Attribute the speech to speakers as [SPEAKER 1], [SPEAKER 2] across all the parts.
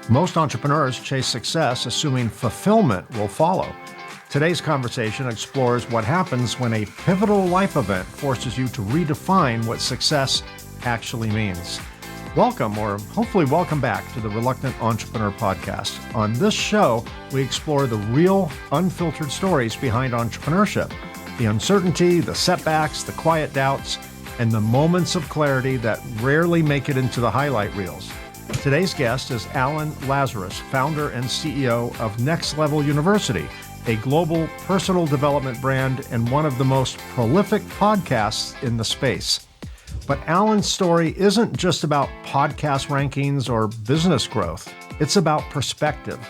[SPEAKER 1] Most entrepreneurs chase success assuming fulfillment will follow. Today's conversation explores what happens when a pivotal life event forces you to redefine what success actually means. Welcome, or hopefully welcome back to the Reluctant Entrepreneur Podcast. On this show, we explore the real, unfiltered stories behind entrepreneurship, the uncertainty, the setbacks, the quiet doubts, and the moments of clarity that rarely make it into the highlight reels. Today's guest is Alan Lazaros, founder and CEO of Next Level University, a global personal development brand and one of the most prolific podcasts in the space. But Alan's story isn't just about podcast rankings or business growth. It's about perspective.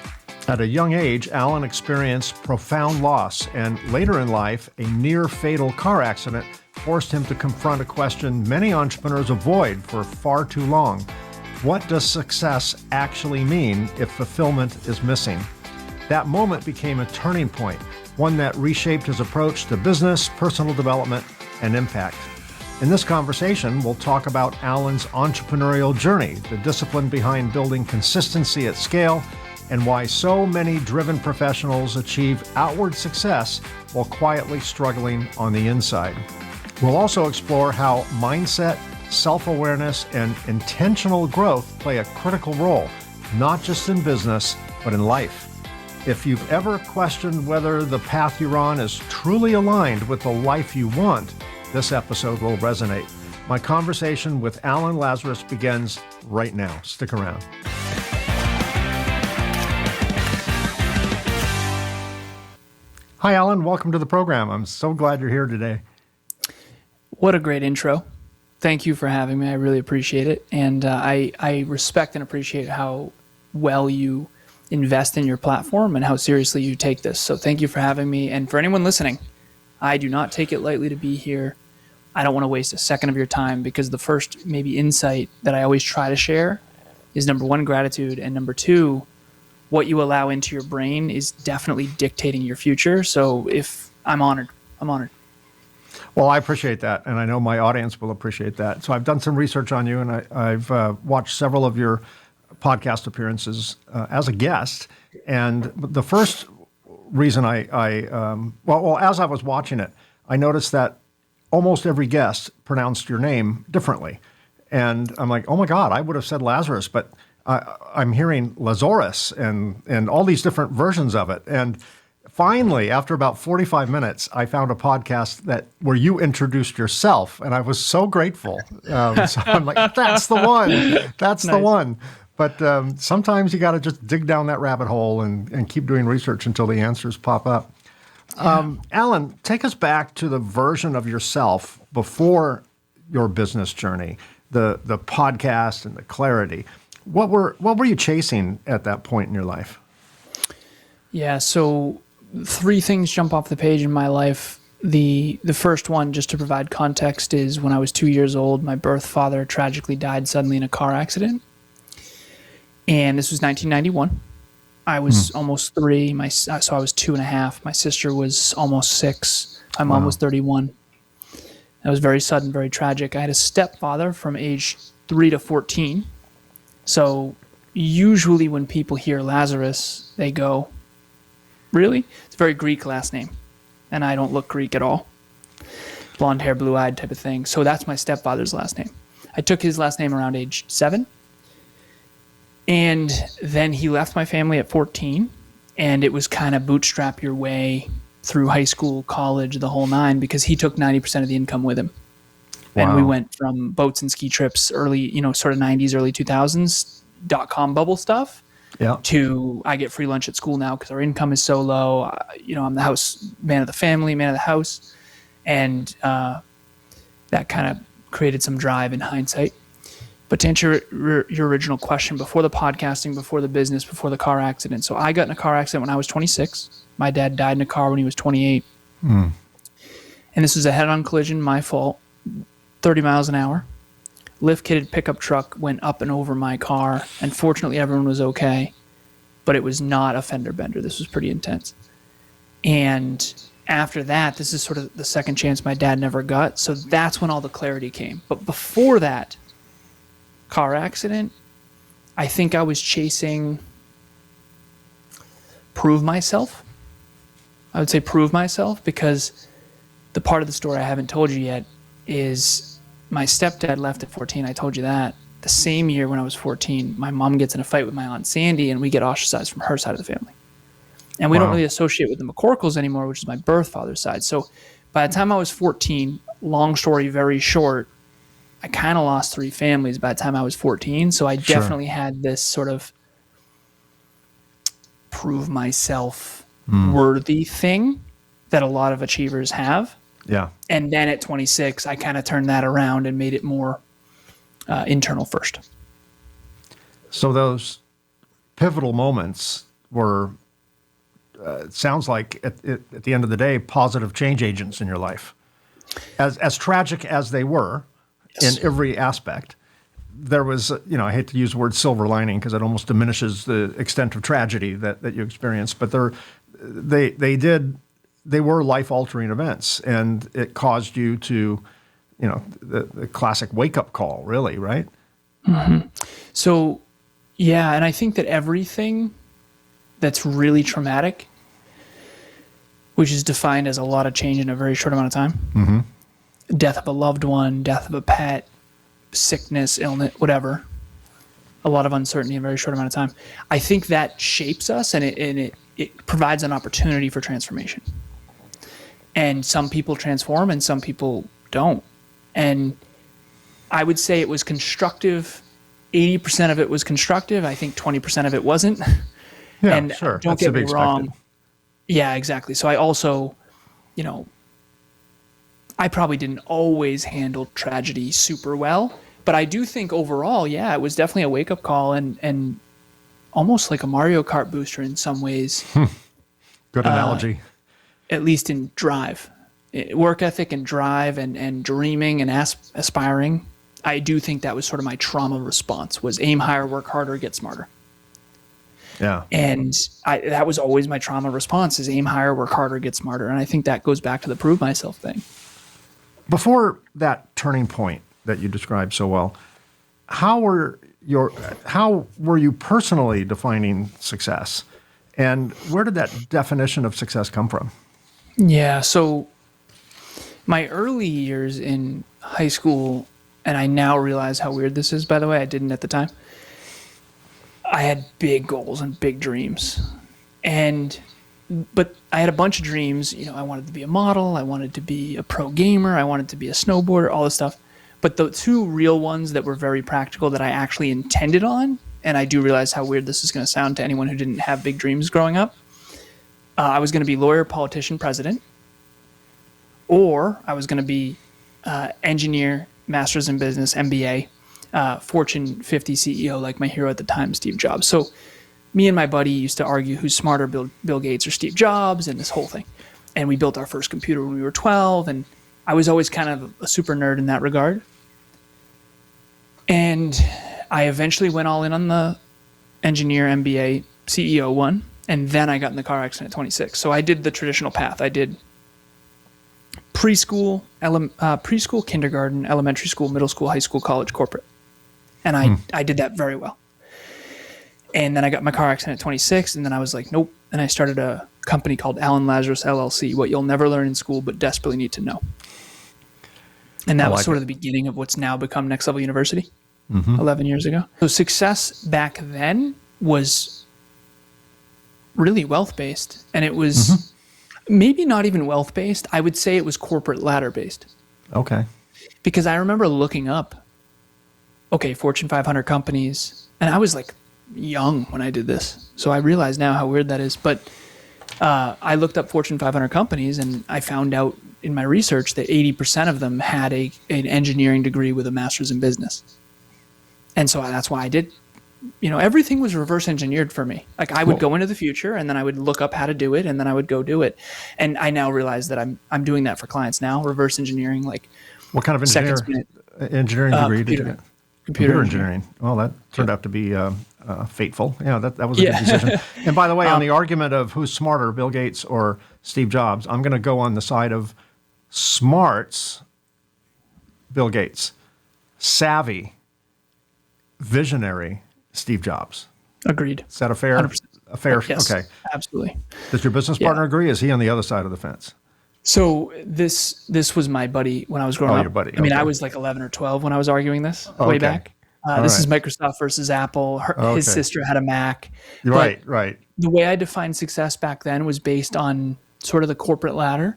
[SPEAKER 1] At a young age, Alan experienced profound loss, and later in life, a near-fatal car accident forced him to confront a question many entrepreneurs avoid for far too long. What does success actually mean if fulfillment is missing? That moment became a turning point, one that reshaped his approach to business, personal development, and impact. In this conversation, we'll talk about Alan's entrepreneurial journey, the discipline behind building consistency at scale, and why so many driven professionals achieve outward success while quietly struggling on the inside. We'll also explore how mindset, self-awareness, and intentional growth play a critical role, not just in business, but in life. If you've ever questioned whether the path you're on is truly aligned with the life you want, this episode will resonate. My conversation with Alan Lazaros begins right now. Stick around. Hi, Alan. Welcome to the program. I'm so glad you're here today.
[SPEAKER 2] What a great intro. Thank you for having me. I really appreciate it. And I respect and appreciate how well you invest in your platform and how seriously you take this. So thank you for having me. And for anyone listening, I do not take it lightly to be here. I don't want to waste a second of your time, because the first maybe insight that I always try to share is, number one, gratitude, and number two, what you allow into your brain is definitely dictating your future. So if I'm honored.
[SPEAKER 1] Well, I appreciate that, and I know my audience will appreciate that. So I've done some research on you, and I've watched several of your podcast appearances as a guest. And the first reason as I was watching it, I noticed that almost every guest pronounced your name differently. And I'm like, oh my God, I would have said Lazarus, but I'm hearing Lazaros and all these different versions of it. And finally, after about 45 minutes, I found a podcast where you introduced yourself, and I was so grateful. So I'm like, that's the one. That's nice. The one. But sometimes you got to just dig down that rabbit hole and keep doing research until the answers pop up. Alan, take us back to the version of yourself before your business journey, the podcast and the clarity. What were you chasing at that point in your life?
[SPEAKER 2] Yeah, so three things jump off the page in my life. The first one, just to provide context, is when I was 2 years old, my birth father tragically died suddenly in a car accident. And this was 1991. I was almost 3. So I was 2.5. My sister was almost 6. My mom was 31. That was very sudden, very tragic. I had a stepfather from age 3 to 14. So usually when people hear Lazarus, they go, really? It's a very Greek last name. And I don't look Greek at all. Blonde hair, blue-eyed type of thing. So that's my stepfather's last name. I took his last name around age 7. And then he left my family at 14, and it was kind of bootstrap your way through high school, college, the whole nine, because he took 90% of the income with him. Wow. And we went from boats and ski trips early, sort of 90s, early 2000s, .com bubble stuff, to I get free lunch at school now because our income is so low. I'm the house man of the family, man of the house. And that kind of created some drive in hindsight. But to answer your original question, before the podcasting, before the business, before the car accident. So I got in a car accident when I was 26. My dad died in a car when he was 28. And this was a head-on collision, my fault, 30 miles an hour. Lift-kitted pickup truck went up and over my car. And fortunately, everyone was okay. But it was not a fender bender. This was pretty intense. And after that, this is sort of the second chance my dad never got. So that's when all the clarity came. But before that, car accident, I think I was chasing prove myself. I would say prove myself, because the part of the story I haven't told you yet is my stepdad left at 14. I told you that. The same year when I was 14, my mom gets in a fight with my Aunt Sandy, and we get ostracized from her side of the family. And we don't really associate with the McCorkles anymore, which is my birth father's side. So by the time I was 14, long story very short, I kind of lost 3 families by the time I was 14. So I definitely had this sort of prove myself worthy thing that a lot of achievers have.
[SPEAKER 1] Yeah.
[SPEAKER 2] And then at 26, I kind of turned that around and made it more internal first.
[SPEAKER 1] So those pivotal moments were, it sounds like at the end of the day, positive change agents in your life. As tragic as they were in every aspect, there was, I hate to use the word silver lining because it almost diminishes the extent of tragedy that you experienced, but they were life-altering events, and it caused you to, the classic wake-up call, really, right?
[SPEAKER 2] Mm-hmm. So, yeah, and I think that everything that's really traumatic, which is defined as a lot of change in a very short amount of time, death of a loved one, death of a pet, sickness, illness, whatever, a lot of uncertainty in a very short amount of time, I think that shapes us, and it provides an opportunity for transformation. And some people transform and some people don't. And I would say it was constructive. 80% of it was constructive. I think 20% of it wasn't.
[SPEAKER 1] Yeah,
[SPEAKER 2] and
[SPEAKER 1] sure.
[SPEAKER 2] Don't get me wrong. Yeah, exactly. So I also, I probably didn't always handle tragedy super well, but I do think overall, yeah, it was definitely a wake-up call and almost like a Mario Kart booster in some ways.
[SPEAKER 1] Good analogy.
[SPEAKER 2] At least in drive, work ethic and drive and dreaming and aspiring. I do think that was sort of my trauma response, was aim higher, work harder, get smarter.
[SPEAKER 1] Yeah.
[SPEAKER 2] And that was always my trauma response, is aim higher, work harder, get smarter. And I think that goes back to the prove myself thing.
[SPEAKER 1] Before that turning point that you described so well, how were you personally defining success? And where did that definition of success come from?
[SPEAKER 2] Yeah, so my early years in high school, and I now realize how weird this is, by the way, I didn't at the time, I had big goals and big dreams. But I had a bunch of dreams. I wanted to be a model, I wanted to be a pro gamer, I wanted to be a snowboarder, all this stuff. But the 2 real ones that were very practical that I actually intended on, and I do realize how weird this is going to sound to anyone who didn't have big dreams growing up, I was going to be lawyer, politician, president, or I was going to be engineer, master's in business, MBA, Fortune 50 CEO, like my hero at the time, Steve Jobs. So me and my buddy used to argue who's smarter, Bill Gates or Steve Jobs, and this whole thing. And we built our first computer when we were 12, and I was always kind of a super nerd in that regard. And I eventually went all in on the engineer, MBA, CEO one. And then I got in the car accident at 26. So I did the traditional path. I did preschool, kindergarten, elementary school, middle school, high school, college, corporate. And I did that very well. And then I got in my car accident at 26. And then I was like, nope. And I started a company called Alan Lazaros, LLC, what you'll never learn in school but desperately need to know. And that was sort of the beginning of what's now become Next Level University 11 years ago. So success back then was really wealth-based, and it was maybe not even wealth-based. I would say it was corporate ladder-based.
[SPEAKER 1] Okay.
[SPEAKER 2] Because I remember looking up, Fortune 500 companies, and I was like young when I did this, so I realize now how weird that is. But I looked up Fortune 500 companies, and I found out in my research that 80% of them had an engineering degree with a master's in business. And so that's why I did. Everything was reverse engineered for me. Like I would go into the future and then I would look up how to do it and then I would go do it. And I now realize that I'm doing that for clients now, reverse engineering. Like
[SPEAKER 1] what kind of engineering degree did you get? Computer engineering. Well, that turned out to be fateful. Yeah, that was a good decision. And by the way, on the argument of who's smarter, Bill Gates or Steve Jobs, I'm going to go on the side of smarts, Bill Gates, savvy, visionary, Steve Jobs.
[SPEAKER 2] Agreed.
[SPEAKER 1] Is that a fair?
[SPEAKER 2] 100%.
[SPEAKER 1] A fair.
[SPEAKER 2] Yes,
[SPEAKER 1] Okay.
[SPEAKER 2] absolutely.
[SPEAKER 1] Does your business partner agree? Is he on the other side of the fence?
[SPEAKER 2] So this was my buddy when I was growing up.
[SPEAKER 1] Your buddy.
[SPEAKER 2] I mean,
[SPEAKER 1] Okay.
[SPEAKER 2] I was like 11 or 12 when I was arguing this way
[SPEAKER 1] Okay.
[SPEAKER 2] back.
[SPEAKER 1] All
[SPEAKER 2] This
[SPEAKER 1] right.
[SPEAKER 2] is Microsoft versus Apple. His sister had a Mac.
[SPEAKER 1] Right.
[SPEAKER 2] But
[SPEAKER 1] Right.
[SPEAKER 2] the way I defined success back then was based on sort of the corporate ladder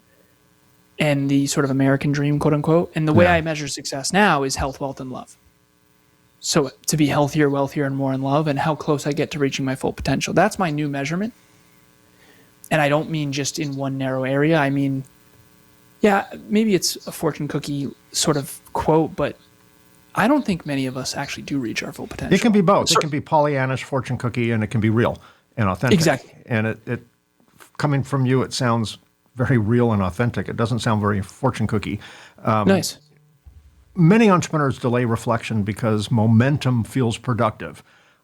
[SPEAKER 2] and the sort of American dream, quote unquote. And the way I measure success now is health, wealth, and love. So to be healthier, wealthier, and more in love, and how close I get to reaching my full potential. That's my new measurement. And I don't mean just in one narrow area. I mean, yeah, maybe it's a fortune cookie sort of quote, but I don't think many of us actually do reach our full potential.
[SPEAKER 1] It can be both. It can be Pollyannish fortune cookie, and it can be real and authentic.
[SPEAKER 2] Exactly.
[SPEAKER 1] And it coming from you, it sounds very real and authentic. It doesn't sound very fortune cookie.
[SPEAKER 2] Nice.
[SPEAKER 1] Many entrepreneurs delay reflection because momentum feels productive.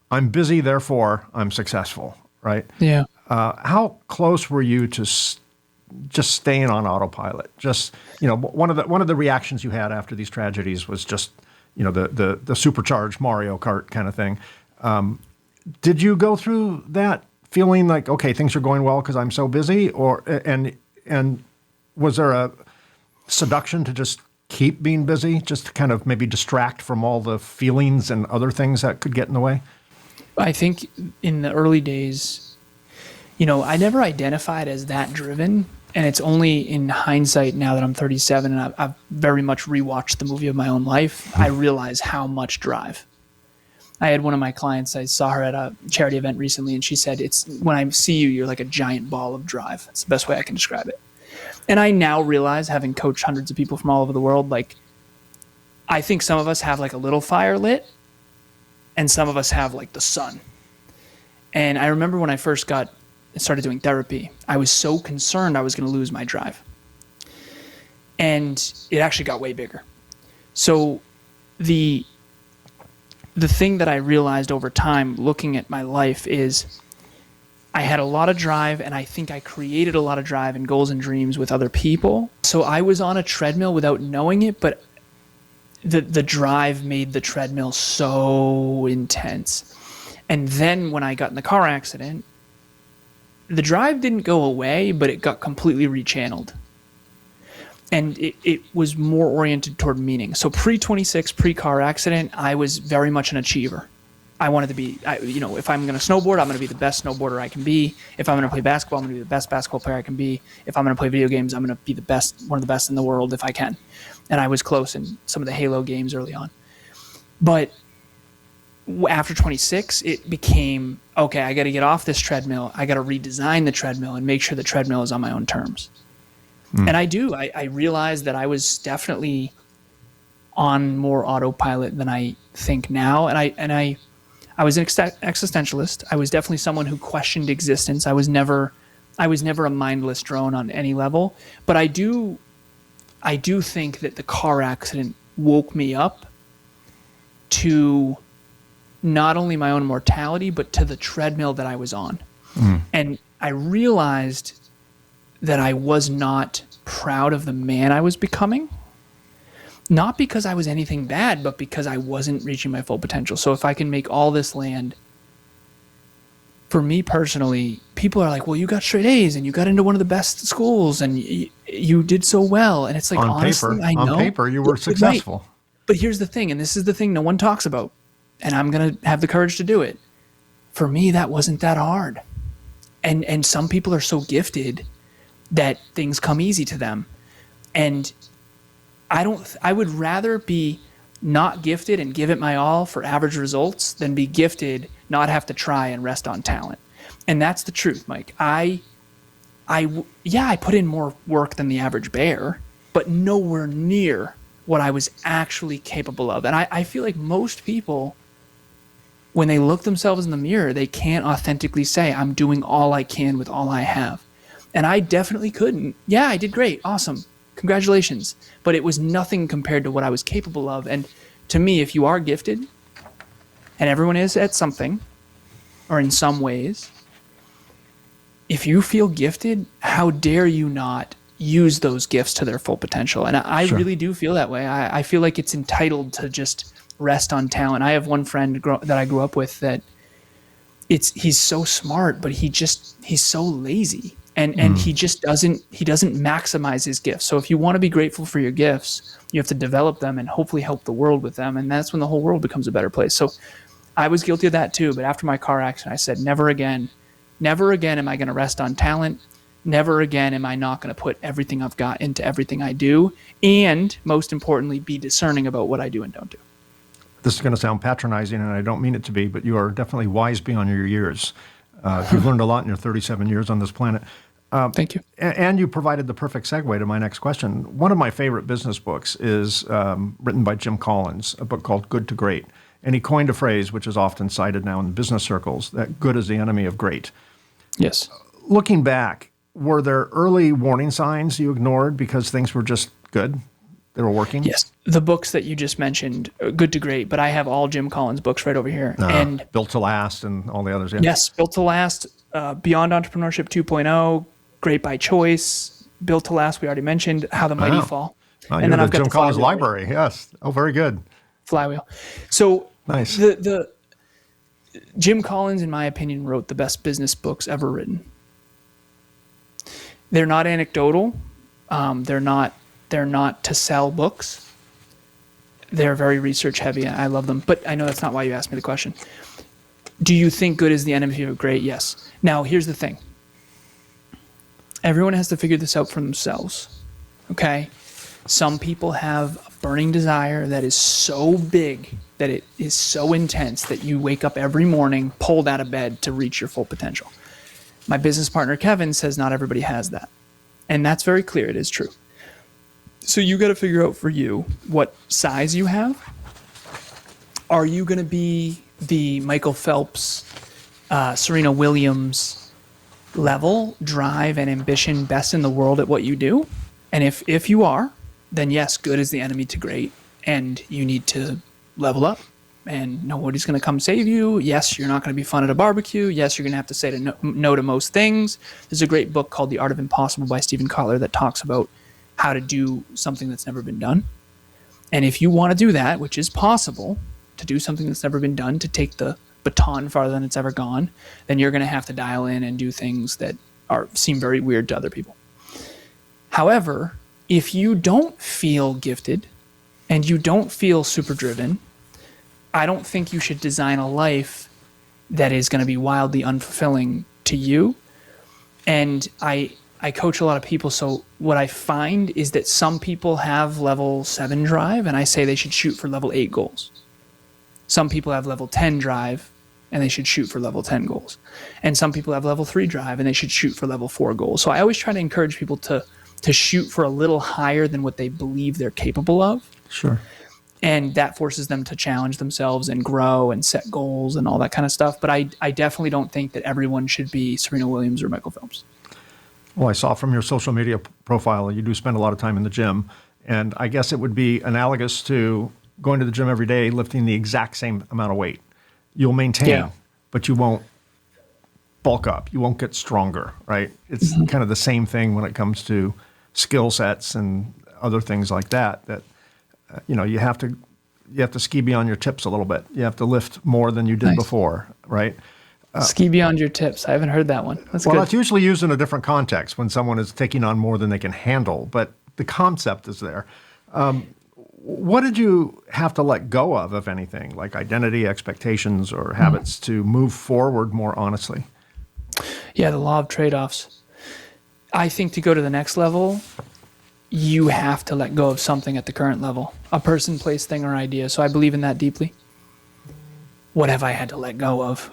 [SPEAKER 1] I'm busy, therefore I'm successful, right?
[SPEAKER 2] Yeah.
[SPEAKER 1] How close were you to just staying on autopilot? Just, one of the reactions you had after these tragedies was just, the supercharged Mario Kart kind of thing. Did you go through that feeling like, okay, things are going well because I'm so busy, and was there a seduction to just keep being busy, just to kind of maybe distract from all the feelings and other things that could get in the way?
[SPEAKER 2] I think in the early days, I never identified as that driven. And it's only in hindsight now that I'm 37 and I've very much rewatched the movie of my own life, I realize how much drive. I had one of my clients, I saw her at a charity event recently, and she said, when I see you, you're like a giant ball of drive. It's the best way I can describe it. And I now realize, having coached hundreds of people from all over the world, like, I think some of us have like a little fire lit and some of us have like the sun. And I remember when I first started doing therapy, I was so concerned I was going to lose my drive. And it actually got way bigger. So the thing that I realized over time looking at my life is I had a lot of drive, and I think I created a lot of drive and goals and dreams with other people. So I was on a treadmill without knowing it, but the drive made the treadmill so intense. And then when I got in the car accident, the drive didn't go away, but it got completely rechanneled. And it was more oriented toward meaning. So pre-26, pre-car accident, I was very much an achiever. I wanted to be, if I'm going to snowboard, I'm going to be the best snowboarder I can be. If I'm going to play basketball, I'm going to be the best basketball player I can be. If I'm going to play video games, I'm going to be one of the best in the world if I can. And I was close in some of the Halo games early on. But after 26, it became, okay, I got to get off this treadmill. I got to redesign the treadmill and make sure the treadmill is on my own terms. And I realized that I was definitely on more autopilot than I think now. And I was an existentialist. I was definitely someone who questioned existence. I was never a mindless drone on any level. But I do think that the car accident woke me up to not only my own mortality, but to the treadmill that I was on. And I realized that I was not proud of the man I was becoming, not because I was anything bad, but because I wasn't reaching my full potential. So if I can make all this land, for me personally, people are like, well, you got straight A's and you got into one of the best schools and you did so well. And it's like, honestly, I know.
[SPEAKER 1] On paper, you were successful.
[SPEAKER 2] Right. But here's the thing, and this is the thing no one talks about, and I'm going to have the courage to do it. For me, that wasn't that hard. And some people are so gifted that things come easy to them. And I would rather be not gifted and give it my all for average results than be gifted, not have to try and rest on talent. And that's the truth, Mike. I put in more work than the average bear, but nowhere near what I was actually capable of. And I feel like most people, when they look themselves in the mirror, they can't authentically say, I'm doing all I can with all I have. And I definitely couldn't. Yeah, I did great. Awesome. Congratulations. But it was nothing compared to what I was capable of. And to me, if you are gifted, and everyone is at something, or in some ways, if you feel gifted, how dare you not use those gifts to their full potential? And I really do feel that way. I feel like it's entitled to just rest on talent. I have one friend that I grew up with that he's so smart, but he's so lazy. And he just doesn't maximize his gifts. So if you want to be grateful for your gifts, you have to develop them and hopefully help the world with them. And that's when the whole world becomes a better place. So I was guilty of that too. But after my car accident, I said, never again am I going to rest on talent. Never again am I not going to put everything I've got into everything I do. And most importantly, be discerning about what I do and don't do.
[SPEAKER 1] This is going to sound patronizing, and I don't mean it to be, but you are definitely wise beyond your years. You've learned a lot in your 37 years on this planet.
[SPEAKER 2] Thank you.
[SPEAKER 1] And you provided the perfect segue to my next question. One of my favorite business books is written by Jim Collins, a book called Good to Great. And he coined a phrase which is often cited now in business circles, that good is the enemy of great.
[SPEAKER 2] Yes.
[SPEAKER 1] Looking back, were there early warning signs you ignored because things were just good? They were working?
[SPEAKER 2] Yes. The books that you just mentioned, Good to Great, but I have all Jim Collins books right over here. And
[SPEAKER 1] Built to Last and all the others. Yeah.
[SPEAKER 2] Yes, Built to Last, Beyond Entrepreneurship 2.0, Great by Choice, Built to Last, we already mentioned, How the Mighty Fall.
[SPEAKER 1] And then I've got Jim Collins library. Yes. Oh, very good.
[SPEAKER 2] Flywheel. So
[SPEAKER 1] nice.
[SPEAKER 2] The Jim Collins, in my opinion, wrote the best business books ever written. They're not anecdotal. They're not to sell books. They're very research heavy. I love them. But I know that's not why you asked me the question. Do you think good is the enemy of great? Yes. Now, here's the thing. Everyone has to figure this out for themselves. Okay? Some people have a burning desire that is so big, that it is so intense that you wake up every morning pulled out of bed to reach your full potential. My business partner, Kevin, says not everybody has that. And that's very clear. It is true. So you got to figure out for you what size you have. Are you going to be the Michael Phelps, Serena Williams level, drive and ambition, best in the world at what you do? And if you are, then yes, good is the enemy to great. And you need to level up. And nobody's going to come save you. Yes, you're not going to be fun at a barbecue. Yes, you're going to have to say no to most things. There's a great book called The Art of Impossible by Stephen Kotler that talks about how to do something that's never been done. And if you want to do that, which is possible, to do something that's never been done, to take the baton farther than it's ever gone, then you're going to have to dial in and do things that seem very weird to other people. However, if you don't feel gifted and you don't feel super driven, I don't think you should design a life that is going to be wildly unfulfilling to you. And I coach a lot of people, so what I find is that some people have level 7 drive, and I say they should shoot for level 8 goals. Some people have level 10 drive, and they should shoot for level 10 goals. And some people have level 3 drive, and they should shoot for level 4 goals. So I always try to encourage people to shoot for a little higher than what they believe they're capable of.
[SPEAKER 1] Sure.
[SPEAKER 2] And that forces them to challenge themselves and grow and set goals and all that kind of stuff. But I definitely don't think that everyone should be Serena Williams or Michael Phelps.
[SPEAKER 1] Well, I saw from your social media profile, you do spend a lot of time in the gym. And I guess it would be analogous to going to the gym every day, lifting the exact same amount of weight. You'll maintain, but you won't bulk up. You won't get stronger, right? It's kind of the same thing when it comes to skill sets and other things like that, you have to ski beyond your tips a little bit. You have to lift more than you did before, right?
[SPEAKER 2] Ski beyond your tips. I haven't heard that one. That's good.
[SPEAKER 1] Well, it's usually used in a different context when someone is taking on more than they can handle, but the concept is there. What did you have to let go of, if anything, like identity, expectations, or habits to move forward more honestly?
[SPEAKER 2] Yeah, the law of trade-offs. I think to go to the next level, you have to let go of something at the current level, a person, place, thing, or idea. So I believe in that deeply. What have I had to let go of?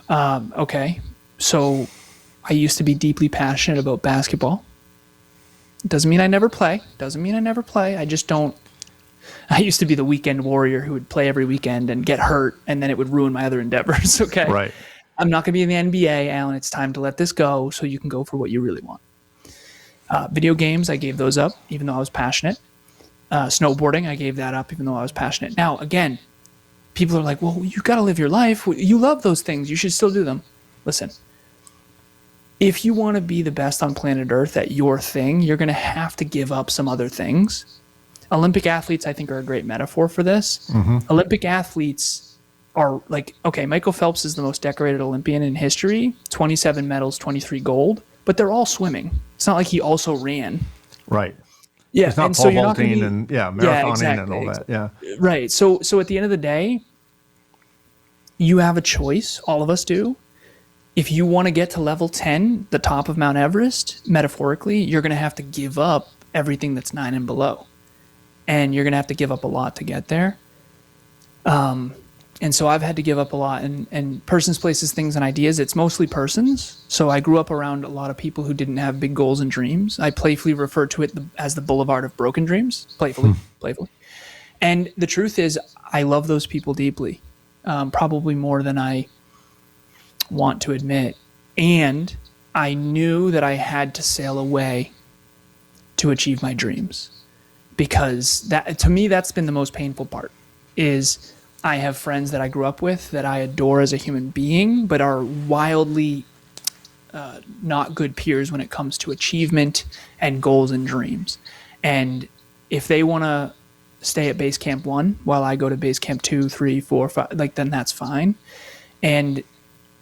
[SPEAKER 2] Okay, so I used to be deeply passionate about basketball. Doesn't mean I never play. I just don't. I used to be the weekend warrior who would play every weekend and get hurt, and then it would ruin my other endeavors, okay?
[SPEAKER 1] Right.
[SPEAKER 2] I'm not going to be in the NBA, Alan. It's time to let this go so you can go for what you really want. Video games, I gave those up, even though I was passionate. Snowboarding, I gave that up, even though I was passionate. Now, again, people are like, well, you got to live your life. You love those things. You should still do them. Listen, if you want to be the best on planet Earth at your thing, you're going to have to give up some other things. Olympic athletes, I think, are a great metaphor for this. Olympic athletes are like, okay, Michael Phelps is the most decorated Olympian in history, 27 medals, 23 gold, but they're all swimming. It's not like he also ran.
[SPEAKER 1] Right.
[SPEAKER 2] Yeah,
[SPEAKER 1] It's not
[SPEAKER 2] and
[SPEAKER 1] pole
[SPEAKER 2] so you're not
[SPEAKER 1] vaulting
[SPEAKER 2] going to be
[SPEAKER 1] marathoning
[SPEAKER 2] exactly,
[SPEAKER 1] and all that. Yeah.
[SPEAKER 2] right. So at the end of the day, you have a choice. All of us do. If you want to get to level 10, the top of Mount Everest, metaphorically, you're going to have to give up everything that's 9 and below. And you're going to have to give up a lot to get there. And so I've had to give up a lot. And persons, places, things, and ideas, it's mostly persons. So I grew up around a lot of people who didn't have big goals and dreams. I playfully refer to it as the boulevard of broken dreams, playfully. And the truth is, I love those people deeply, probably more than I want to admit. And I knew that I had to sail away to achieve my dreams. Because that, to me, that's been the most painful part, is I have friends that I grew up with that I adore as a human being, but are wildly not good peers when it comes to achievement and goals and dreams. And if they want to stay at base camp 1 while I go to base camp 2, 3, 4, 5, like, then that's fine. And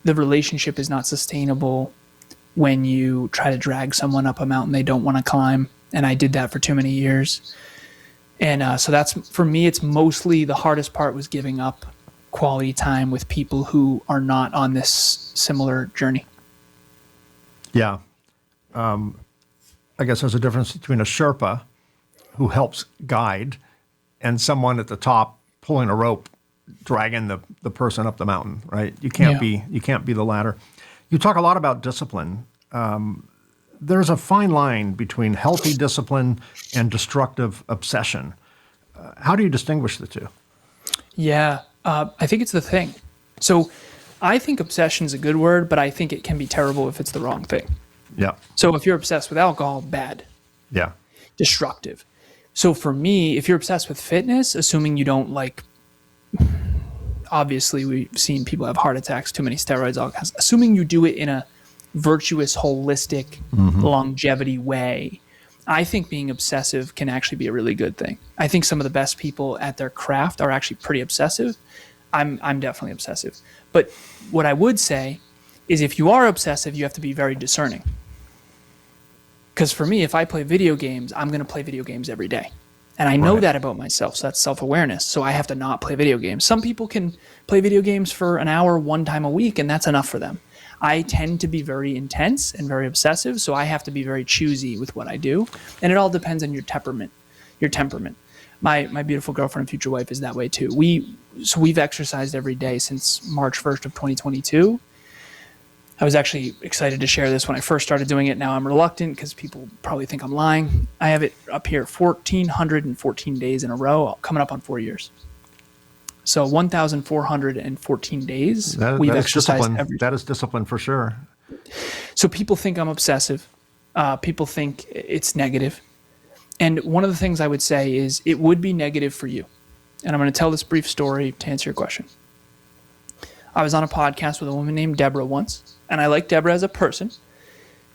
[SPEAKER 2] the relationship is not sustainable when you try to drag someone up a mountain they don't want to climb. And I did that for too many years. And so that's, for me, it's mostly the hardest part was giving up quality time with people who are not on this similar journey.
[SPEAKER 1] Yeah. I guess there's a difference between a Sherpa who helps guide and someone at the top pulling a rope, dragging the person up the mountain, right? You can't be the latter. You talk a lot about discipline. There's a fine line between healthy discipline and destructive obsession. How do you distinguish the two?
[SPEAKER 2] Yeah, I think it's the thing. So I think obsession is a good word, but I think it can be terrible if it's the wrong thing.
[SPEAKER 1] Yeah.
[SPEAKER 2] So if you're obsessed with alcohol, bad.
[SPEAKER 1] Yeah.
[SPEAKER 2] Destructive. So for me, if you're obsessed with fitness, assuming you don't like, obviously we've seen people have heart attacks, too many steroids, all kinds. Assuming you do it in a virtuous, holistic, longevity way, I think being obsessive can actually be a really good thing. I think some of the best people at their craft are actually pretty obsessive. I'm definitely obsessive. But what I would say is if you are obsessive, you have to be very discerning. Because for me, if I play video games, I'm going to play video games every day. And I know that about myself, so that's self-awareness. So I have to not play video games. Some people can play video games for an hour, 1 time a week, and that's enough for them. I tend to be very intense and very obsessive, so I have to be very choosy with what I do. And it all depends on your temperament. My beautiful girlfriend and future wife is that way too. We've exercised every day since March 1st of 2022. I was actually excited to share this when I first started doing it. Now I'm reluctant because people probably think I'm lying. I have it up here, 1,414 days in a row, coming up on 4 years. So 1,414 days we've exercised every day.
[SPEAKER 1] That is discipline for sure.
[SPEAKER 2] So people think I'm obsessive. People think it's negative. And one of the things I would say is it would be negative for you. And I'm going to tell this brief story to answer your question. I was on a podcast with a woman named Deborah once, and I like Deborah as a person,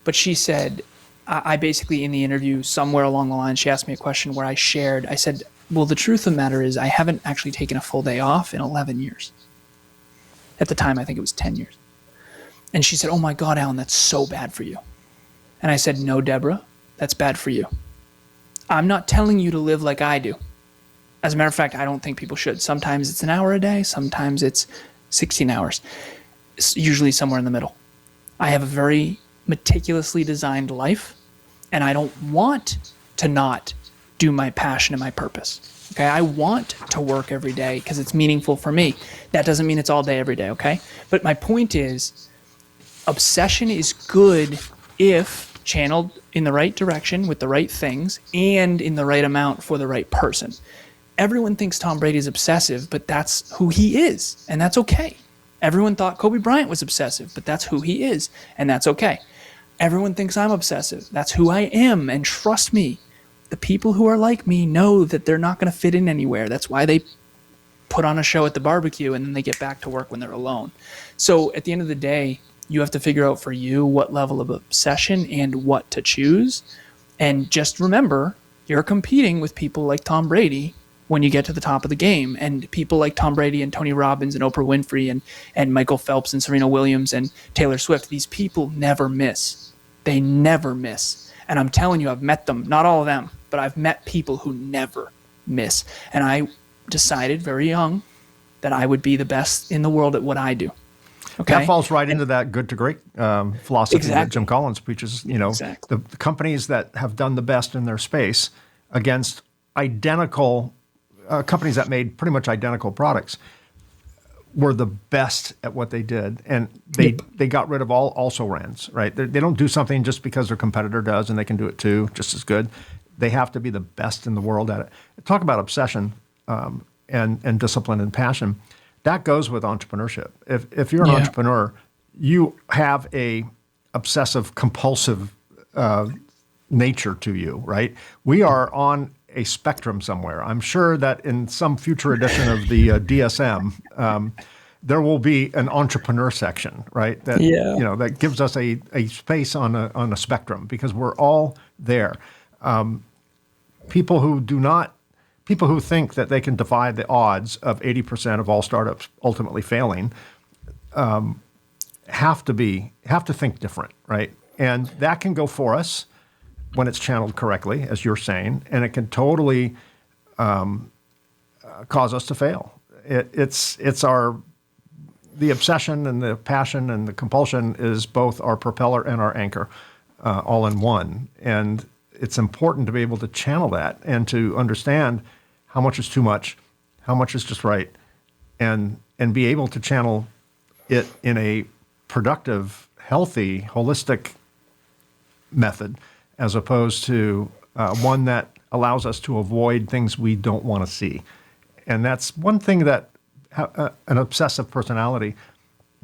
[SPEAKER 2] but she said, I basically in the interview somewhere along the line, she asked me a question where I said, well, the truth of the matter is I haven't actually taken a full day off in 11 years. At the time, I think it was 10 years. And she said, oh my God, Alan, that's so bad for you. And I said, no, Deborah, that's bad for you. I'm not telling you to live like I do. As a matter of fact, I don't think people should. Sometimes it's an hour a day. Sometimes it's 16 hours. It's usually somewhere in the middle. I have a very meticulously designed life, and I don't want to not do my passion and my purpose. Okay, I want to work every day because it's meaningful for me. That doesn't mean it's all day every day, okay? But my point is, obsession is good if channeled in the right direction with the right things and in the right amount for the right person. Everyone thinks Tom Brady is obsessive, but that's who he is, and that's okay. Everyone thought Kobe Bryant was obsessive, but that's who he is, and that's okay. Everyone thinks I'm obsessive. That's who I am, and trust me, the people who are like me know that they're not going to fit in anywhere. That's why they put on a show at the barbecue, and then they get back to work when they're alone. So at the end of the day, you have to figure out for you what level of obsession and what to choose. And just remember, you're competing with people like Tom Brady when you get to the top of the game, and people like Tom Brady and Tony Robbins and Oprah Winfrey and Michael Phelps and Serena Williams and Taylor Swift. These people never miss. They never miss. And I'm telling you, I've met them, not all of them, but I've met people who never miss. And I decided very young that I would be the best in the world at what I do. Okay?
[SPEAKER 1] That falls right into that good to great philosophy that Jim Collins preaches. The companies that have done the best in their space against identical companies that made pretty much identical products were the best at what they did, and they got rid of all also-rans, right? They don't do something just because their competitor does, and they can do it too, just as good. They have to be the best in the world at it. Talk about obsession and discipline and passion. That goes with entrepreneurship. If you're an entrepreneur, you have a obsessive compulsive nature to you, right? We are on a spectrum somewhere. I'm sure that in some future edition of the DSM, there will be an entrepreneur section, right? That that gives us a space on a spectrum, because we're all there. People who think that they can defy the odds of 80% of all startups ultimately failing have to think different, right? And that can go for us when it's channeled correctly, as you're saying, and it can totally cause us to fail. It's the obsession and the passion and the compulsion is both our propeller and our anchor, all in one. And it's important to be able to channel that and to understand how much is too much, how much is just right, and be able to channel it in a productive, healthy, holistic method, as opposed to one that allows us to avoid things we don't want to see. And that's one thing that an obsessive personality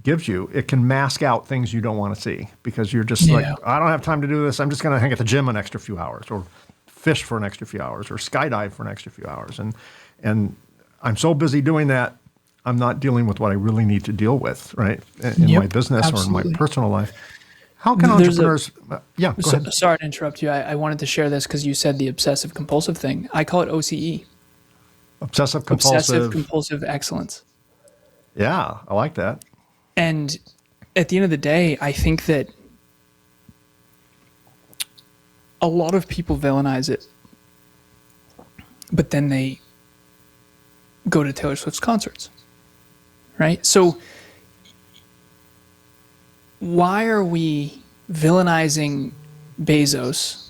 [SPEAKER 1] gives you. It can mask out things you don't want to see, because you're just like, I don't have time to do this. I'm just going to hang at the gym an extra few hours, or fish for an extra few hours, or skydive for an extra few hours. And I'm so busy doing that, I'm not dealing with what I really need to deal with, right? In my business or in my personal life. How can entrepreneurs? Go ahead.
[SPEAKER 2] Sorry to interrupt you. I wanted to share this because you said the obsessive compulsive thing. I call it OCE.
[SPEAKER 1] Obsessive compulsive
[SPEAKER 2] excellence.
[SPEAKER 1] Yeah, I like that.
[SPEAKER 2] And at the end of the day, I think that a lot of people villainize it, but then they go to Taylor Swift's concerts, right? So why are we villainizing Bezos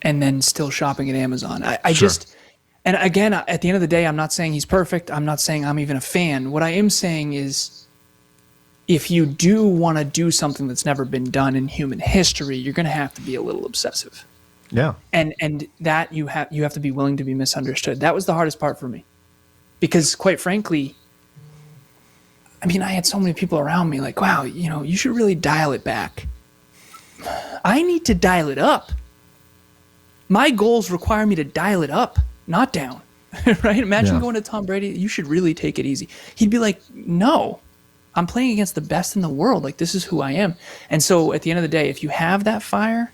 [SPEAKER 2] and then still shopping at Amazon? And again, at the end of the day, I'm not saying he's perfect. I'm not saying I'm even a fan. What I am saying is, if you do want to do something that's never been done in human history, you're going to have to be a little obsessive.
[SPEAKER 1] Yeah.
[SPEAKER 2] And that you have to be willing to be misunderstood. That was the hardest part for me. Because quite frankly, I mean, I had so many people around me like, wow, you should really dial it back. I need to dial it up. My goals require me to dial it up, not down, right? Imagine going to Tom Brady, you should really take it easy. He'd be like, no, I'm playing against the best in the world. Like, this is who I am. And so at the end of the day, if you have that fire,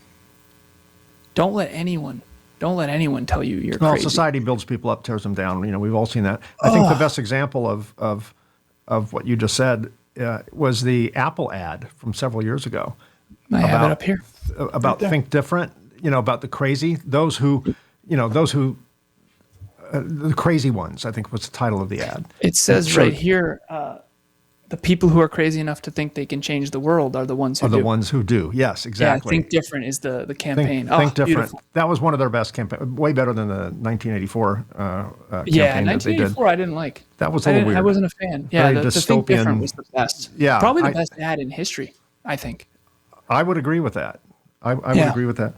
[SPEAKER 2] don't let anyone tell you you're crazy.
[SPEAKER 1] Society builds people up, tears them down. We've all seen that. I think the best example of what you just said was the Apple ad from several years ago.
[SPEAKER 2] I have it up here.
[SPEAKER 1] About think different, about the crazy, the crazy ones, I think was the title of the ad.
[SPEAKER 2] It says right here, the people who are crazy enough to think they can change the world are the ones who do.
[SPEAKER 1] The ones who do. Yes, exactly.
[SPEAKER 2] Yeah, think different is the campaign.
[SPEAKER 1] Think different.
[SPEAKER 2] Beautiful.
[SPEAKER 1] That was one of their best campaigns, way better than the 1984 campaign that they did.
[SPEAKER 2] 1984 I didn't like.
[SPEAKER 1] That was a little weird.
[SPEAKER 2] I wasn't a fan. Yeah, the think different was the best.
[SPEAKER 1] Yeah,
[SPEAKER 2] probably the best ad in history, I think.
[SPEAKER 1] I would agree with that. I would agree with that.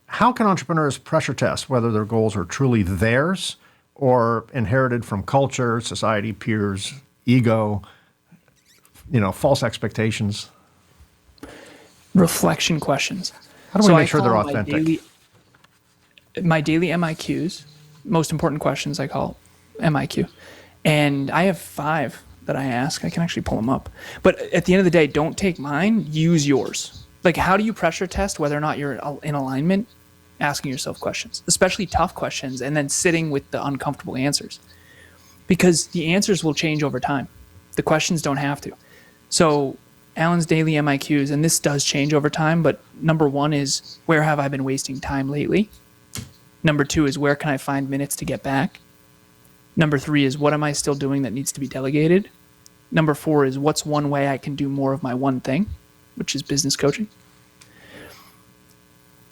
[SPEAKER 1] How can entrepreneurs pressure test whether their goals are truly theirs or inherited from culture, society, peers, ego, false expectations?
[SPEAKER 2] Reflection questions.
[SPEAKER 1] How do we make sure they're authentic?
[SPEAKER 2] My daily MIQs, most important questions, I call MIQ. And I have 5 that I ask. I can actually pull them up. But at the end of the day, don't take mine, use yours. Like, how do you pressure test whether or not you're in alignment? asking yourself questions, especially tough questions, and then sitting with the uncomfortable answers, because the answers will change over time. The questions don't have to. So Alan's daily MIQs, and this does change over time, but number one is, where have I been wasting time lately? Number two is, where can I find minutes to get back? Number three is, what am I still doing that needs to be delegated? Number four is, what's one way I can do more of my one thing, which is business coaching?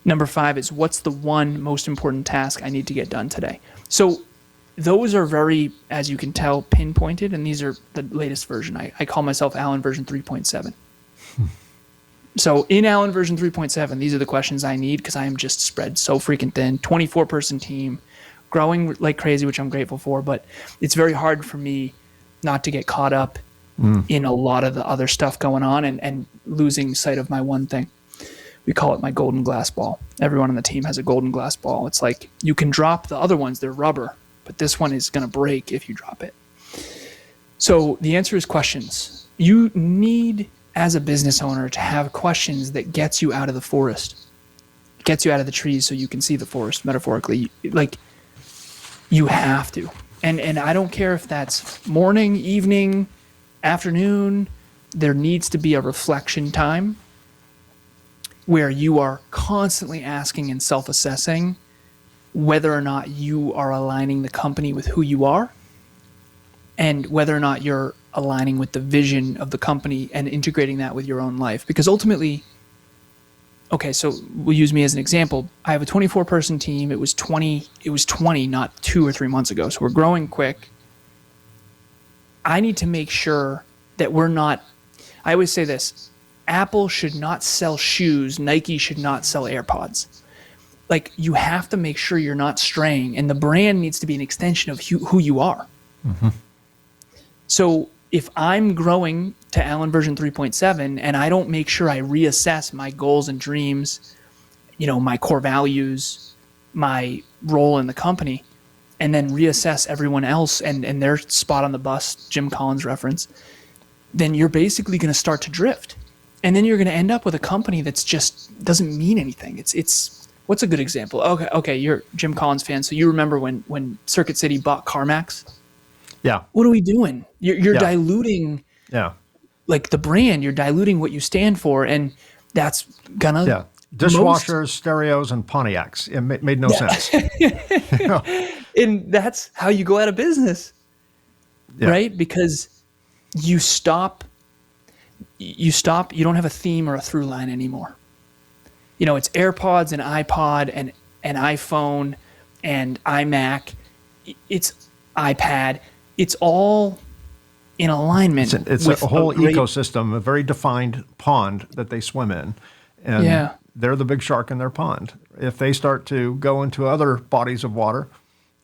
[SPEAKER 2] Number five is, what's the one most important task I need to get done today? So those are very, as you can tell, pinpointed, and these are the latest version. I call myself Alan version 3.7. So in Alan version 3.7, these are the questions I need, because I am just spread so freaking thin. 24-person team, growing like crazy, which I'm grateful for, but it's very hard for me not to get caught up in a lot of the other stuff going on and losing sight of my one thing. We call it my golden glass ball. Everyone on the team has a golden glass ball. It's like, you can drop the other ones, they're rubber, but this one is going to break if you drop it. So the answer is questions. You need, as a business owner, to have questions that gets you out of the forest, gets you out of the trees so you can see the forest, metaphorically. Like, you have to. And I don't care if that's morning, evening, afternoon. There needs to be a reflection time where you are constantly asking and self-assessing whether or not you are aligning the company with who you are, and whether or not you're aligning with the vision of the company and integrating that with your own life. Because ultimately, okay, so we'll use me as an example. I have a 24-person team. It was 20 not 2 or 3 months ago. So we're growing quick. I need to make sure that we're not, I always say this, Apple should not sell shoes. Nike should not sell AirPods. Like, you have to make sure you're not straying, and the brand needs to be an extension of who you are. Mm-hmm. So if I'm growing to Alan version 3.7 and I don't make sure I reassess my goals and dreams, my core values, my role in the company, and then reassess everyone else and their spot on the bus, Jim Collins reference, then you're basically going to start to drift. And then you're going to end up with a company that's just doesn't mean anything. It's what's a good example? Okay, you're a Jim Collins fan, so you remember when Circuit City bought CarMax?
[SPEAKER 1] Yeah.
[SPEAKER 2] What are we doing? You're diluting, like, the brand. You're diluting what you stand for, and that's gonna
[SPEAKER 1] dishwashers, stereos, and Pontiacs. It made no sense.
[SPEAKER 2] And that's how you go out of business, right? Because you stop. You don't have a theme or a through line anymore. It's AirPods and iPod and iPhone and iMac. It's iPad. It's all in alignment.
[SPEAKER 1] It's a whole ecosystem, a very defined pond that they swim in. And they're the big shark in their pond. If they start to go into other bodies of water,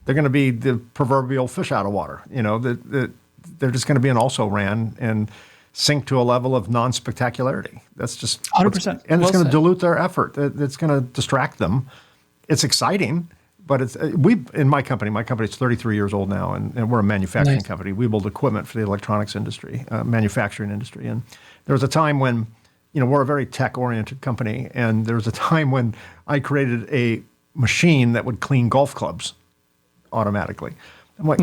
[SPEAKER 1] they're going to be the proverbial fish out of water. They're just going to be an also-ran and sink to a level of non-spectacularity. That's just
[SPEAKER 2] 100%.
[SPEAKER 1] And it's going to dilute their effort. It's going to distract them. It's exciting, but in my company's 33 years old now, and we're a manufacturing company. We build equipment for the electronics industry, manufacturing industry. And there was a time when, we're a very tech-oriented company, and there was a time when I created a machine that would clean golf clubs automatically. I'm like,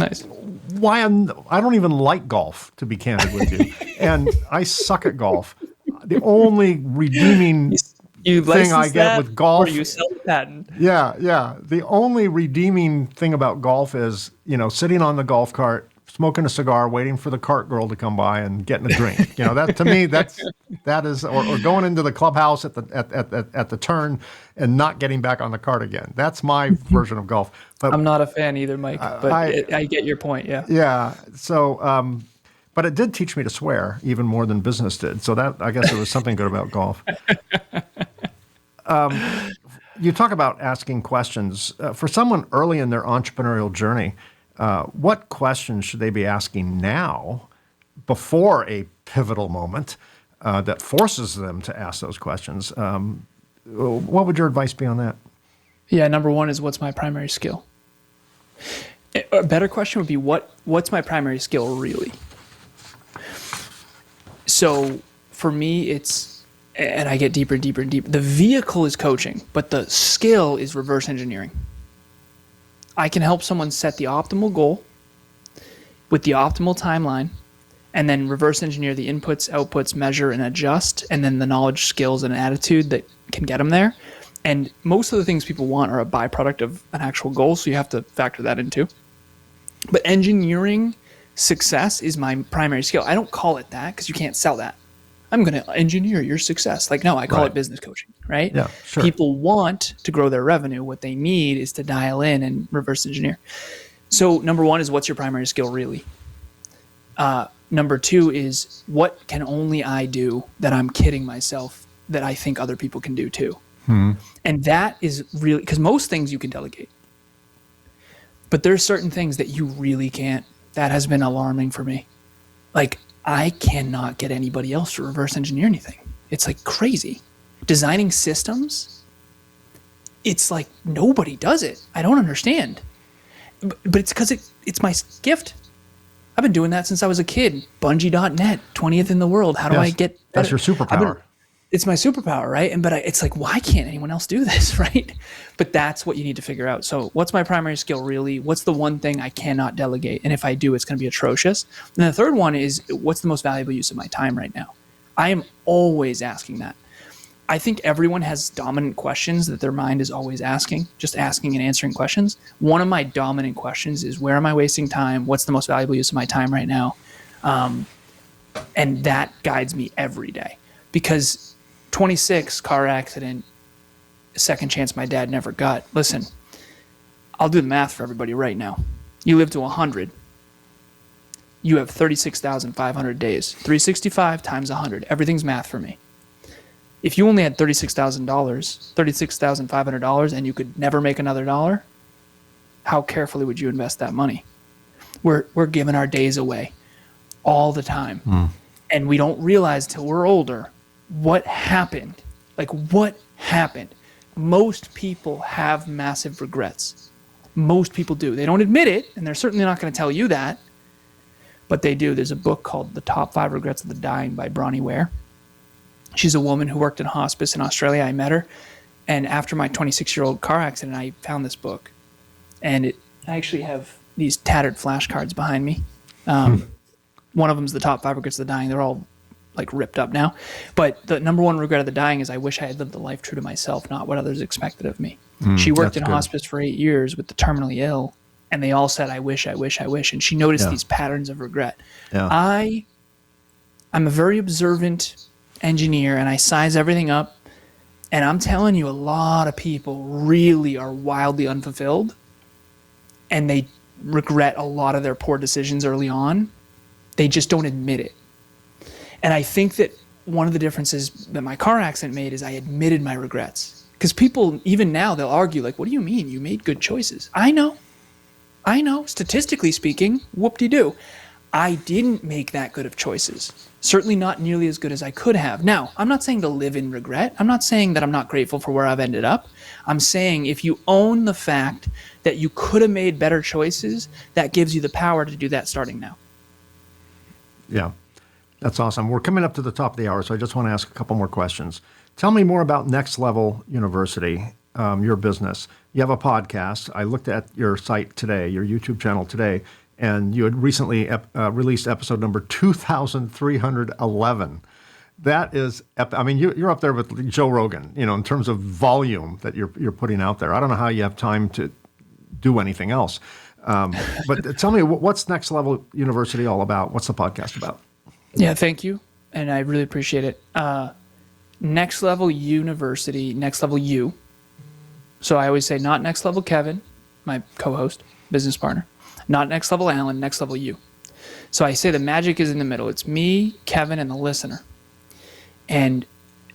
[SPEAKER 1] why? I don't even like golf, to be candid with you. And I suck at golf. The only redeeming thing I get with golf.
[SPEAKER 2] Or you sell the patent.
[SPEAKER 1] Yeah. The only redeeming thing about golf is, sitting on the golf cart, smoking a cigar, waiting for the cart girl to come by and getting a drink. That to me, that is, or going into the clubhouse at the turn and not getting back on the cart again. That's my version of golf. But
[SPEAKER 2] I'm not a fan either, Mike, but I get your point. Yeah.
[SPEAKER 1] Yeah. So, but it did teach me to swear even more than business did. So that, I guess, there was something good about golf. You talk about asking questions. For someone early in their entrepreneurial journey, what questions should they be asking now before a pivotal moment that forces them to ask those questions? What would your advice be on that?
[SPEAKER 2] Yeah, number one is, what's my primary skill? A better question would be, what's my primary skill really? So for me, it's and I get deeper and deeper and deeper. The vehicle is coaching, but the skill is reverse engineering. I can help someone set the optimal goal with the optimal timeline, and then reverse engineer the inputs, outputs, measure, and adjust, and then the knowledge, skills, and attitude that can get them there. And most of the things people want are a byproduct of an actual goal, so you have to factor that in too. But engineering success is my primary skill. I don't call it that because you can't sell that. I'm going to engineer your success. Like, no, I call it business coaching, right?
[SPEAKER 1] Yeah, sure.
[SPEAKER 2] People want to grow their revenue. What they need is to dial in and reverse engineer. So number one is, what's your primary skill really? Number two is, what can only I do that I'm kidding myself that I think other people can do too? And that is really, because most things you can delegate, but there's certain things that you really can't. That has been alarming for me. Like, I cannot get anybody else to reverse engineer anything. It's like crazy. Designing systems, it's like nobody does it. I don't understand. But it's because it's my gift. I've been doing that since I was a kid. Bungie.net, 20th in the world. How do I get better?
[SPEAKER 1] That's your superpower.
[SPEAKER 2] It's my superpower, right? It's like, why can't anyone else do this, right? But that's what you need to figure out. So what's my primary skill really? What's the one thing I cannot delegate? And if I do, it's going to be atrocious. And the third one is, what's the most valuable use of my time right now? I am always asking that. I think everyone has dominant questions that their mind is always asking, just asking and answering questions. One of my dominant questions is, where am I wasting time? What's the most valuable use of my time right now? And that guides me every day. Because 26, car accident, second chance my dad never got. Listen, I'll do the math for everybody right now. You live to 100. You have 36,500 days. 365 times 100. Everything's math for me. If you only had $36,000, $36,500, and you could never make another dollar, how carefully would you invest that money? We're giving our days away all the time. And we don't realize till we're older what happened. Like, what happened? Most people have massive regrets. Most people do. They don't admit it, and they're certainly not going to tell you that, but they do. There's a book called The Top 5 Regrets of the Dying by Bronnie Ware. She's a woman who worked in hospice in Australia. I met her, and after my 26-year-old car accident, I found this book, and I actually have these tattered flashcards behind me. One of them is The Top 5 Regrets of the Dying. They're all like ripped up now. But the number one regret of the dying is, I wish I had lived a life true to myself, not what others expected of me. She worked in hospice for 8 years with the terminally ill, and they all said, I wish. And she noticed these patterns of regret.
[SPEAKER 1] Yeah.
[SPEAKER 2] I'm a very observant engineer, and I size everything up. And I'm telling you, a lot of people really are wildly unfulfilled, and they regret a lot of their poor decisions early on. They just don't admit it. And I think that one of the differences that my car accident made is I admitted my regrets. Because people, even now, they'll argue, like, what do you mean? You made good choices. I know. Statistically speaking, whoop-de-doo. I didn't make that good of choices. Certainly not nearly as good as I could have. Now, I'm not saying to live in regret. I'm not saying that I'm not grateful for where I've ended up. I'm saying if you own the fact that you could have made better choices, that gives you the power to do that starting now.
[SPEAKER 1] Yeah. That's awesome. We're coming up to the top of the hour, so I just want to ask a couple more questions. Tell me more about Next Level University, your business. You have a podcast. I looked at your site today, your YouTube channel today, and you had recently released episode number 2,311. That is, you're up there with Joe Rogan, in terms of volume that you're putting out there. I don't know how you have time to do anything else. But tell me, what's Next Level University all about? What's the podcast about?
[SPEAKER 2] Yeah, thank you. And I really appreciate it. Next Level University, Next Level U. So I always say, not Next Level Kevin, my co-host, business partner. Not Next Level Alan, Next Level U. So I say the magic is in the middle. It's me, Kevin, and the listener. And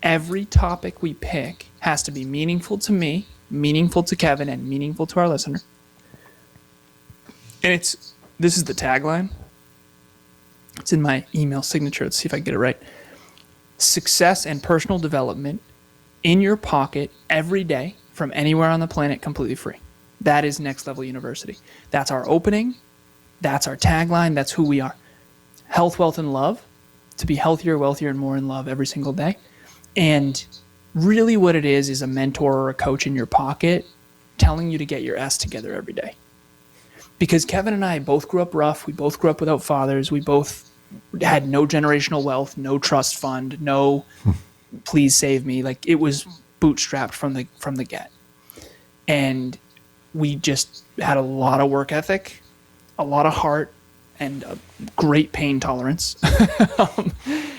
[SPEAKER 2] every topic we pick has to be meaningful to me, meaningful to Kevin, and meaningful to our listener. And this is the tagline. It's in my email signature. Let's see if I can get it right. Success and personal development in your pocket every day from anywhere on the planet, completely free. That is Next Level University. That's our opening. That's our tagline. That's who we are. Health, wealth, and love. To be healthier, wealthier, and more in love every single day. And really what it is a mentor or a coach in your pocket telling you to get your S together every day. Because Kevin and I both grew up rough. We both grew up without fathers. We both had no generational wealth, no trust fund, no please save me. Like, it was bootstrapped from the get. And we just had a lot of work ethic, a lot of heart, and a great pain tolerance.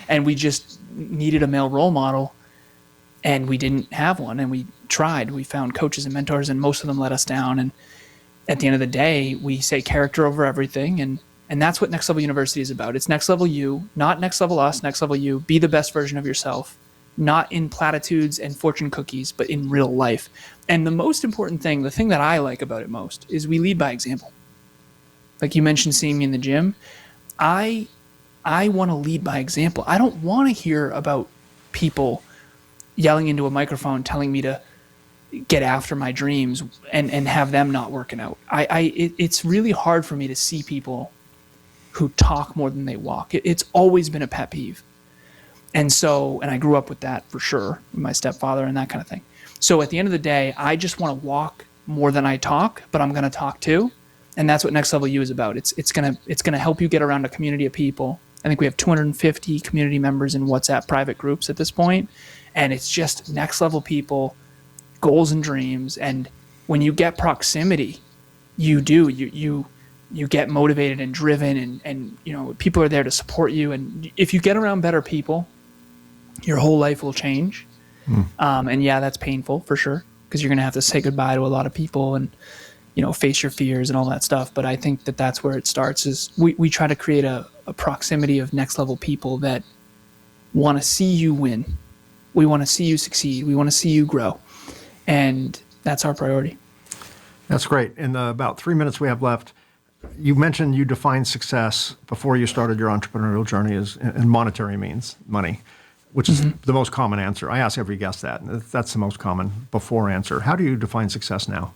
[SPEAKER 2] And we just needed a male role model, and we didn't have one. And we tried. We found coaches and mentors, and most of them let us down. And at the end of the day, we say character over everything. And that's what Next Level University is about. It's next level you, not next level us, next level you. Be the best version of yourself, not in platitudes and fortune cookies, but in real life. And the most important thing, the thing that I like about it most, is we lead by example. Like you mentioned seeing me in the gym. I want to lead by example. I don't want to hear about people yelling into a microphone telling me to get after my dreams and have them not working out. It's really hard for me to see people who talk more than they walk. It's always been a pet peeve. And I grew up with that for sure, with my stepfather and that kind of thing. So at the end of the day, I just want to walk more than I talk, but I'm going to talk too. And that's what Next Level You is about. It's going to help you get around a community of people. I think we have 250 community members in WhatsApp private groups at this point. And it's just next level people, goals and dreams. And when you get proximity, you get motivated and driven, and people are there to support you. And if you get around better people, your whole life will change. And yeah, that's painful for sure, because you're going to have to say goodbye to a lot of people and, face your fears and all that stuff. But I think that that's where it starts, is we try to create a proximity of next level people that want to see you win. We want to see you succeed. We want to see you grow. And that's our priority.
[SPEAKER 1] That's great. In the about 3 minutes we have left, you mentioned you defined success before you started your entrepreneurial journey as in monetary means, money, which is the most common answer. I ask every guest that. That's the most common before answer. How do you define success now?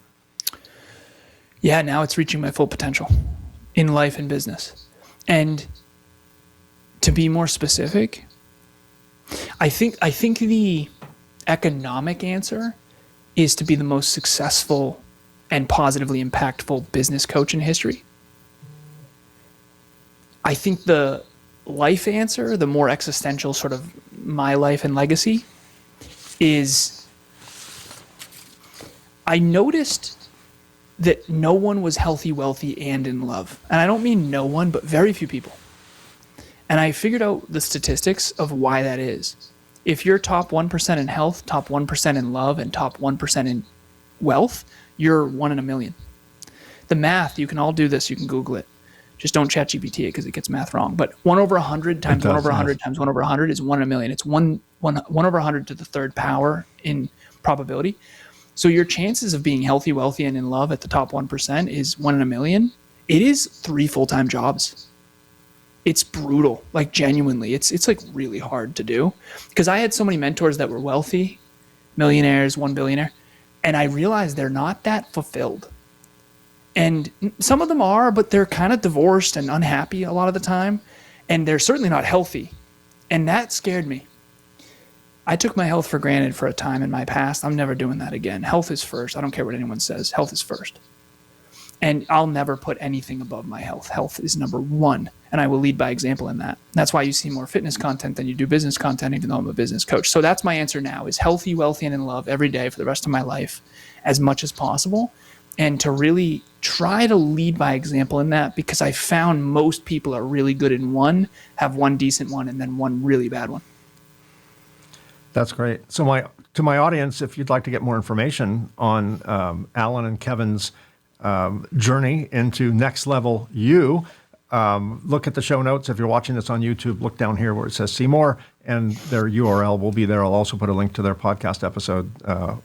[SPEAKER 2] Yeah, now it's reaching my full potential in life and business. And to be more specific, I think the economic answer is to be the most successful and positively impactful business coach in history. I think the life answer, the more existential sort of my life and legacy, is I noticed that no one was healthy, wealthy, and in love. And I don't mean no one, but very few people. And I figured out the statistics of why that is. If you're top 1% in health, top 1% in love, and top 1% in wealth, you're 1 in a million. The math, you can all do this. You can Google it. Just don't chat GPT it because it gets math wrong. But 1 over 100 times 1 over 100 times 1 over 100 is 1 in a million. It's 1 over 100 to the third power in probability. So your chances of being healthy, wealthy, and in love at the top 1% is 1 in a million. It is 3 full-time jobs. It's brutal, like genuinely. It's like really hard to do, because I had so many mentors that were wealthy, millionaires, 1 billionaire, and I realized they're not that fulfilled. And some of them are, but they're kind of divorced and unhappy a lot of the time, and they're certainly not healthy. And that scared me. I took my health for granted for a time in my past. I'm never doing that again. Health is first. I don't care what anyone says. Health is first. And I'll never put anything above my health. Health is number one, and I will lead by example in that. That's why you see more fitness content than you do business content, even though I'm a business coach. So that's my answer now, is healthy, wealthy, and in love every day for the rest of my life as much as possible, and to really try to lead by example in that, because I found most people are really good in one, have one decent one, and then one really bad one.
[SPEAKER 1] That's great. So to my audience, if you'd like to get more information on Alan and Kevin's journey into Next Level You, look at the show notes. If you're watching this on YouTube, look down here where it says see more, and their URL will be there. I'll also put a link to their podcast episode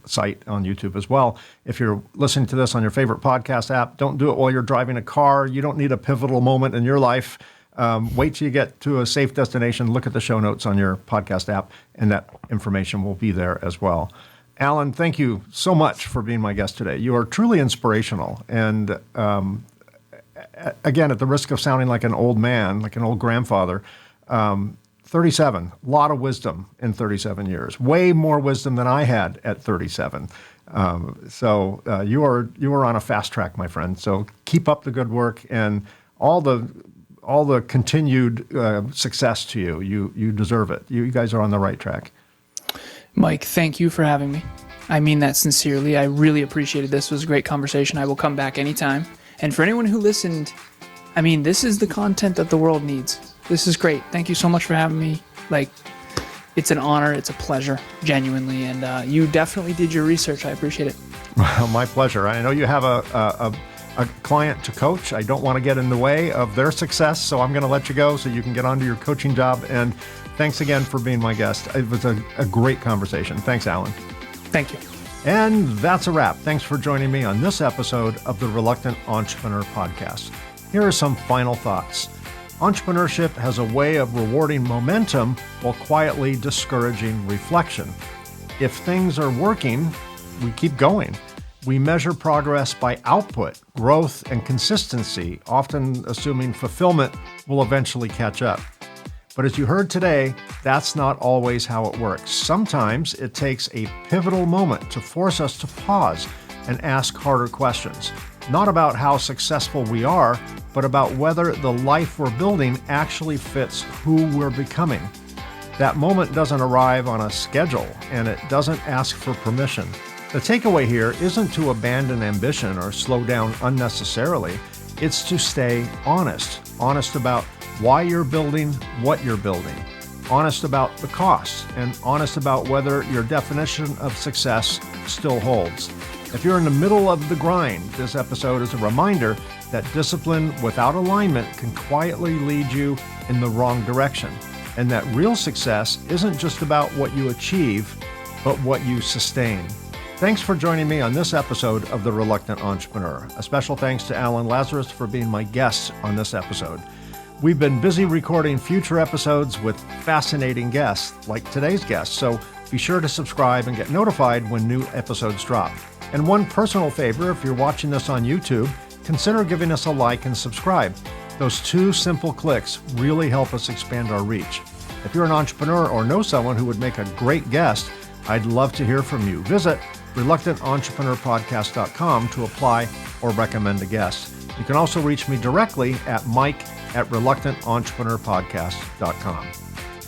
[SPEAKER 1] site on YouTube as well. If you're listening to this on your favorite podcast app, don't do it while you're driving a car. You don't need a pivotal moment in your life. Wait till you get to a safe destination. Look at the show notes on your podcast app, and that information will be there as well. Alan, thank you so much for being my guest today. You are truly inspirational. And again, at the risk of sounding like an old man, like an old grandfather, 37, a lot of wisdom in 37 years, way more wisdom than I had at 37. You are on a fast track, my friend. So keep up the good work and all the continued success to you. You deserve it. You guys are on the right track.
[SPEAKER 2] Mike, thank you for having me. I mean that sincerely. I really appreciated this. It was a great conversation. I will come back anytime. And for anyone who listened, I mean, this is the content that the world needs. This is great. Thank you so much for having me. It's an honor. It's a pleasure, genuinely. And you definitely did your research. I appreciate it.
[SPEAKER 1] Well, my pleasure. I know you have a client to coach. I don't want to get in the way of their success, so I'm going to let you go so you can get on to your coaching job. And thanks again for being my guest. It was a great conversation. Thanks, Alan.
[SPEAKER 2] Thank you.
[SPEAKER 1] And that's a wrap. Thanks for joining me on this episode of the Reluctant Entrepreneur Podcast. Here are some final thoughts. Entrepreneurship has a way of rewarding momentum while quietly discouraging reflection. If things are working, we keep going. We measure progress by output, growth, and consistency, often assuming fulfillment will eventually catch up. But as you heard today, that's not always how it works. Sometimes it takes a pivotal moment to force us to pause and ask harder questions, not about how successful we are, but about whether the life we're building actually fits who we're becoming. That moment doesn't arrive on a schedule, and it doesn't ask for permission. The takeaway here isn't to abandon ambition or slow down unnecessarily. It's to stay honest about why you're building what you're building, honest about the costs, and honest about whether your definition of success still holds. If you're in the middle of the grind, this episode is a reminder that discipline without alignment can quietly lead you in the wrong direction, and that real success isn't just about what you achieve, but what you sustain. Thanks for joining me on this episode of The Reluctant Entrepreneur. A special thanks to Alan Lazaros for being my guest on this episode. We've been busy recording future episodes with fascinating guests, like today's guest, so be sure to subscribe and get notified when new episodes drop. And one personal favor, if you're watching this on YouTube, consider giving us a like and subscribe. Those two simple clicks really help us expand our reach. If you're an entrepreneur or know someone who would make a great guest, I'd love to hear from you. Visit reluctantentrepreneur.podcast.com to apply or recommend a guest. You can also reach me directly at mike@reluctantentrepreneur.podcast.com.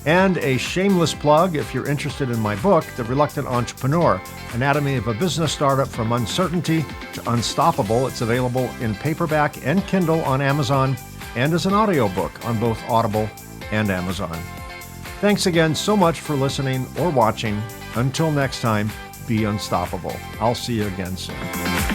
[SPEAKER 1] And a shameless plug, if you're interested in my book, The Reluctant Entrepreneur, Anatomy of a Business Startup from Uncertainty to Unstoppable. It's available in paperback and Kindle on Amazon and as an audiobook on both Audible and Amazon. Thanks again so much for listening or watching. Until next time, be unstoppable. I'll see you again soon.